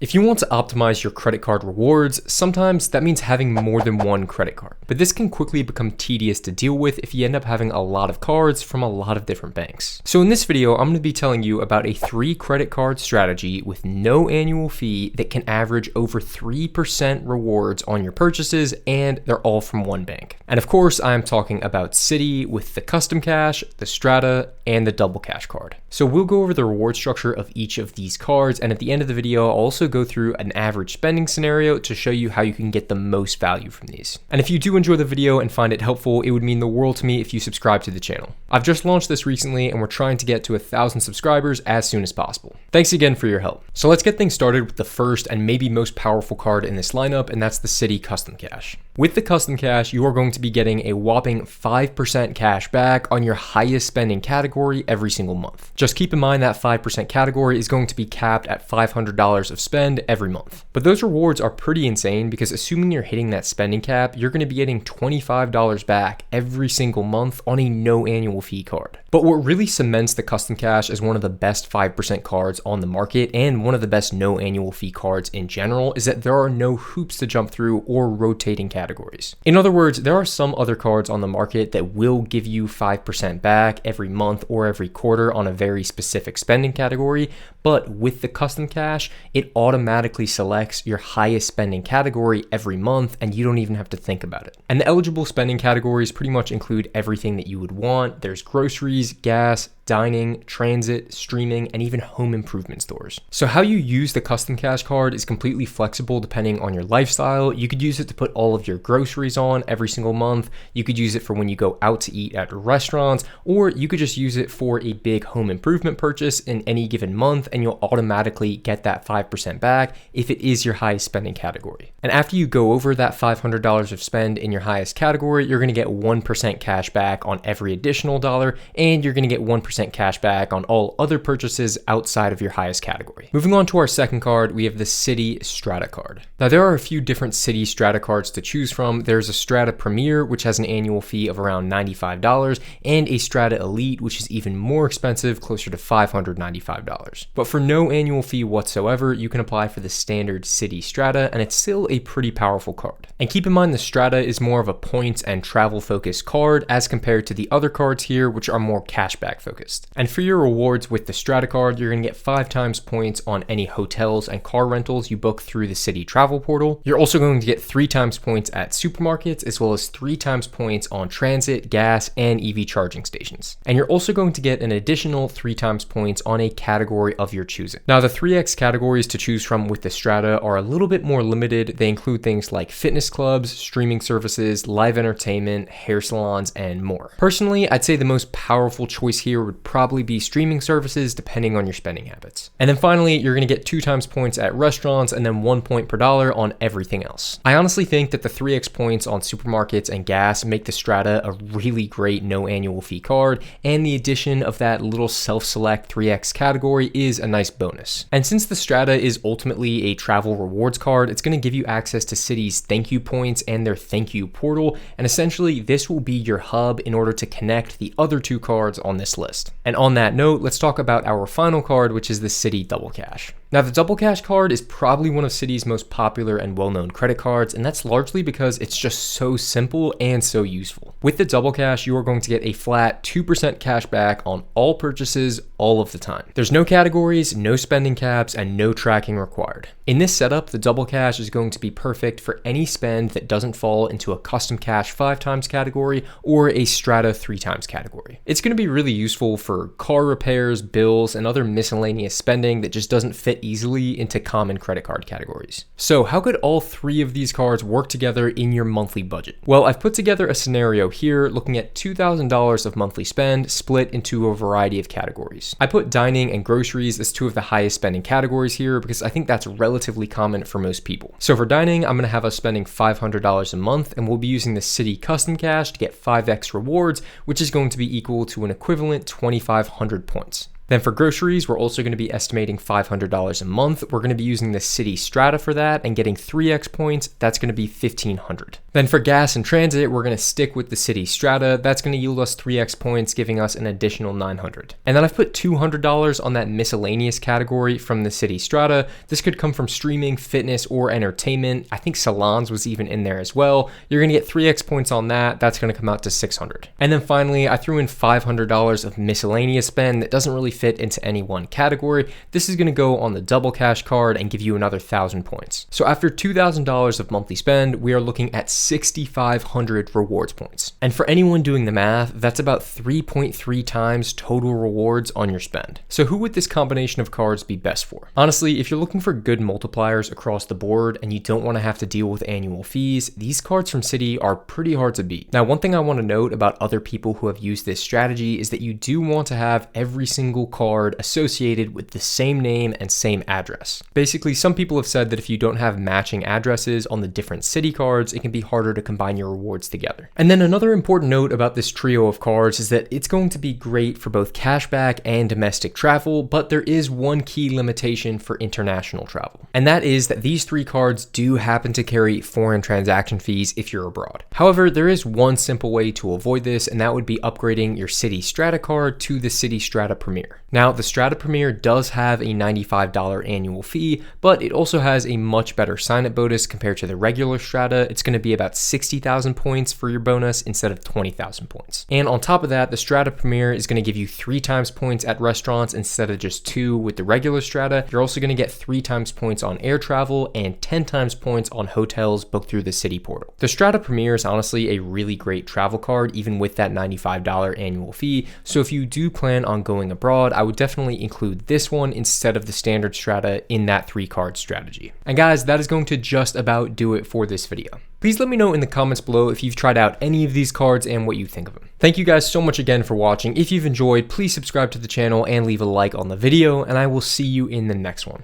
If you want to optimize your credit card rewards, sometimes that means having more than one credit card. But this can quickly become tedious to deal with if you end up having a lot of cards from a lot of different banks. So in this video, I'm going to be telling you about a 3 credit card strategy with no annual fee that can average over 3% rewards on your purchases, and they're all from one bank. And of course, I'm talking about Citi with the Custom Cash, the Strata, and the Double Cash card. So we'll go over the reward structure of each of these cards, and at the end of the video, I'll also go through an average spending scenario to show you how you can get the most value from these. And if you do enjoy the video and find it helpful, it would mean the world to me if you subscribe to the channel. I've just launched this recently and we're trying to get to 1,000 subscribers as soon as possible. Thanks again for your help. So let's get things started with the first and maybe most powerful card in this lineup, and that's the Citi Custom Cash. With the Custom Cash, you are going to be getting a whopping 5% cash back on your highest spending category every single month. Just keep in mind that 5% category is going to be capped at $500 of spend every month. But those rewards are pretty insane because assuming you're hitting that spending cap, you're going to be getting $25 back every single month on a no annual fee card. But what really cements the Custom Cash as one of the best 5% cards on the market and one of the best no annual fee cards in general is that there are no hoops to jump through or rotating categories. In other words, there are some other cards on the market that will give you 5% back every month or every quarter on a very specific spending category, but with the Custom Cash, it automatically selects your highest spending category every month and you don't even have to think about it. And the eligible spending categories pretty much include everything that you would want. There's groceries, gas, dining, transit, streaming, and even home improvement stores. So how you use the Custom Cash card is completely flexible depending on your lifestyle. You could use it to put all of your groceries on every single month. You could use it for when you go out to eat at restaurants, or you could just use it for a big home improvement purchase in any given month, and you'll automatically get that 5% back if it is your highest spending category. And after you go over that $500 of spend in your highest category, you're going to get 1% cash back on every additional dollar, and you're going to get 1% cash back on all other purchases outside of your highest category. Moving on to our second card, we have the Citi Strata card. Now there are a few different Citi Strata cards to choose from. There's a Strata Premier, which has an annual fee of around $95, and a Strata Elite, which is even more expensive, closer to $595. But for no annual fee whatsoever, you can apply for the standard Citi Strata, and it's still a pretty powerful card. And keep in mind the Strata is more of a points and travel focused card as compared to the other cards here, which are more cashback focused. And for your rewards with the Strata card, you're going to get 5 times points on any hotels and car rentals you book through the Citi travel portal. You're also going to get 3 times points at supermarkets, as well as 3 times points on transit, gas, and EV charging stations. And you're also going to get an additional 3 times points on a category of your choosing. Now the 3x categories to choose from with the Strata are a little bit more limited. They include things like fitness clubs, streaming services, live entertainment, hair salons, and more. Personally, I'd say the most powerful choice here would probably be streaming services depending on your spending habits. And then finally, you're going to get 2 times points at restaurants and then 1 point per dollar on everything else. I honestly think that the 3x points on supermarkets and gas make the Strata a really great no annual fee card, and the addition of that little self-select 3x category is a nice bonus. And since the Strata is ultimately a travel rewards card, it's going to give you access to Citi's thank you points and their thank you portal, and essentially this will be your hub in order to connect the other 2 cards on this list. And on that note, let's talk about our final card, which is the Citi Double Cash. Now the Double Cash card is probably one of Citi's most popular and well-known credit cards, and that's largely because it's just so simple and so useful. With the Double Cash, you are going to get a flat 2% cash back on all purchases all of the time. There's no categories, no spending caps, and no tracking required. In this setup, the Double Cash is going to be perfect for any spend that doesn't fall into a Custom Cash 5 times category or a Strata 3 times category. It's going to be really useful for car repairs, bills, and other miscellaneous spending that just doesn't fit easily into common credit card categories. So how could all 3 of these cards work together in your monthly budget? Well, I've put together a scenario here looking at $2,000 of monthly spend split into a variety of categories. I put dining and groceries as 2 of the highest spending categories here because I think that's relatively common for most people. So for dining, I'm going to have us spending $500 a month, and we'll be using the Citi Custom Cash to get 5x rewards, which is going to be equal to an equivalent 2,500 points. Then for groceries, we're also going to be estimating $500 a month. We're going to be using the Citi Strata for that and getting 3x points. That's going to be $1,500. Then for gas and transit, we're going to stick with the Citi Strata. That's going to yield us 3x points, giving us an additional $900. And then I've put $200 on that miscellaneous category from the Citi Strata. This could come from streaming, fitness, or entertainment. I think salons was even in there as well. You're going to get 3x points on that. That's going to come out to $600. And then finally, I threw in $500 of miscellaneous spend that doesn't really fit into any one category. This is going to go on the Double Cash card and give you another 1,000 points. So after $2,000 of monthly spend, we are looking at 6,500 rewards points. And for anyone doing the math, that's about 3.3 times total rewards on your spend. So who would this combination of cards be best for? Honestly, if you're looking for good multipliers across the board and you don't want to have to deal with annual fees, these cards from Citi are pretty hard to beat. Now, one thing I want to note about other people who have used this strategy is that you do want to have every single card associated with the same name and same address. Basically, some people have said that if you don't have matching addresses on the different Citi cards, it can be harder to combine your rewards together. And then another important note about this trio of cards is that it's going to be great for both cashback and domestic travel, but there is one key limitation for international travel. And that is that these three cards do happen to carry foreign transaction fees if you're abroad. However, there is one simple way to avoid this, and that would be upgrading your Citi Strata card to the Citi Strata Premier. Now, the Strata Premier does have a $95 annual fee, but it also has a much better sign-up bonus compared to the regular Strata. It's going to be about 60,000 points for your bonus instead of 20,000 points. And on top of that, the Strata Premier is going to give you 3 times points at restaurants instead of just 2 with the regular Strata. You're also going to get 3 times points on air travel and 10 times points on hotels booked through the Citi portal. The Strata Premier is honestly a really great travel card, even with that $95 annual fee. So if you do plan on going abroad, I would definitely include this one instead of the standard Strata in that 3-card strategy. And guys, that is going to just about do it for this video. Please let me know in the comments below if you've tried out any of these cards and what you think of them. Thank you guys so much again for watching. If you've enjoyed, please subscribe to the channel and leave a like on the video, and I will see you in the next one.